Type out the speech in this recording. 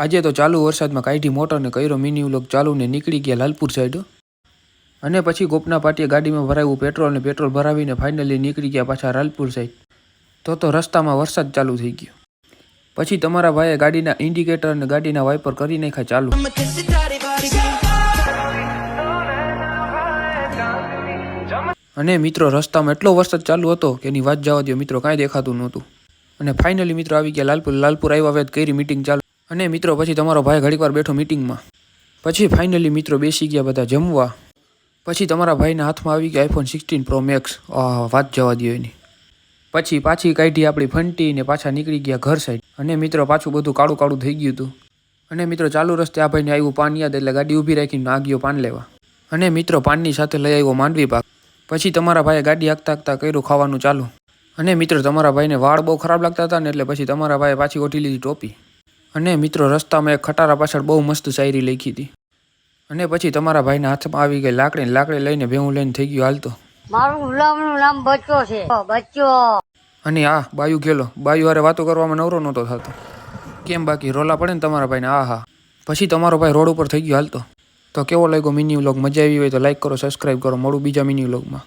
આજે તો ચાલુ વરસાદમાં કાઢી મોટરને કર્યો મિની વ્લોગ ચાલુ ને નીકળી ગયા લાલપુર સાઈડ અને પછી ગોપના પાટીએ ગાડીમાં ભરાયું પેટ્રોલ ને પેટ્રોલ ભરાવીને ફાઇનલી નીકળી ગયા પાછા લાલપુર સાઈડ. તો રસ્તામાં વરસાદ ચાલુ થઈ ગયો. પછી તમારા ભાઈએ ગાડીના ઇન્ડિકેટર અને ગાડીના વાઇપર કરી નાખ્યા ચાલુ. અને મિત્રો રસ્તામાં એટલો વરસાદ ચાલુ હતો કે એની વાત જવા દો મિત્રો, કાંઈ દેખાતું નહોતું. અને ફાઇનલી મિત્રો આવી ગયા લાલપુર આવ્યા વેત કરી મીટિંગ ચાલુ. અને મિત્રો પછી તમારો ભાઈ ઘડીક વાર બેઠો મીટિંગમાં. પછી ફાઇનલી મિત્રો બેસી ગયા બધા જમવા. પછી તમારા ભાઈના હાથમાં આવી ગયા iPhone 16 Pro Max. વાત જવા દો એની. પછી પાછી કાઢી આપણી ફંટી ને પાછા નીકળી ગયા ઘર સાઈડ. અને મિત્રો પાછું બધું કાળું કાળું થઈ ગયું હતું. અને મિત્રો ચાલુ રસ્તે આ ભાઈને આવ્યું પાન યાદ, એટલે ગાડી ઊભી રાખીને આ ગયો પાન લેવા. અને મિત્રો પાનની સાથે લઈ આવ્યો માંડવી પાક. પછી તમારા ભાઈએ ગાડી હાંકતા હાંકતા કર્યું ખાવાનું ચાલુ. અને મિત્રો તમારા ભાઈને વાળ બહુ ખરાબ લાગતા હતા ને, એટલે પછી તમારા ભાઈએ પાછી ઓઢી લીધી ટોપી. અને મિત્રો રસ્તામાં એક ખટારા પાછળ બહુ મસ્ત શાયરી લખી હતી. અને પછી તમારા ભાઈના હાથમાં આવી ગઈ લાકડી લઈને ભેહું લઈને થઈ ગયું હાલતો. મારું ગુલામનું નામ બચ્ચો છે, બચ્ચો. અને બાયુ ગેલો, બાયુ હારે વાતો કરવામાં નવરો નહોતો થતો. કેમ બાકી રોલા પડે ને તમારા ભાઈને? હા. પછી તમારો ભાઈ રોડ ઉપર થઈ ગયો હાલતો. તો કેવો લાગ્યો મિની વ્લોગ? મજા આવી હોય તો લાઈક કરો, સબસ્ક્રાઈબ કરો. મળું બીજા મિની વ્લોગમાં.